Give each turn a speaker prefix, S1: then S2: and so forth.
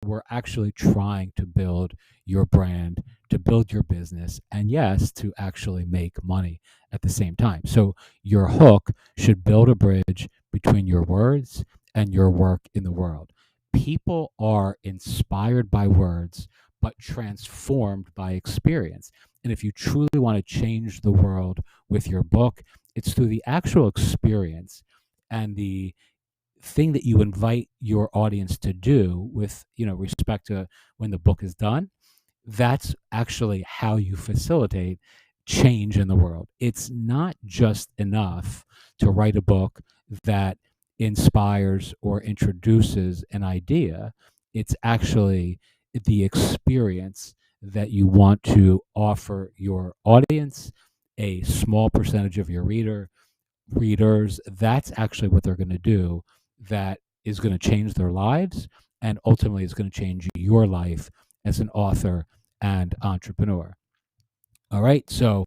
S1: we're actually trying to build your brand, to build your business, and yes, to actually make money at the same time. So your hook should build a bridge between your words and your work in the world. People are inspired by words, but transformed by experience. And if you truly want to change the world with your book, it's through the actual experience and the thing that you invite your audience to do with, respect to when the book is done. That's actually how you facilitate change in the world. It's not just enough to write a book that inspires or introduces an idea. It's actually the experience that you want to offer your audience, a small percentage of your readers. That's actually what they're going to do, that is going to change their lives, and ultimately is going to change your life as an author and entrepreneur. All right. So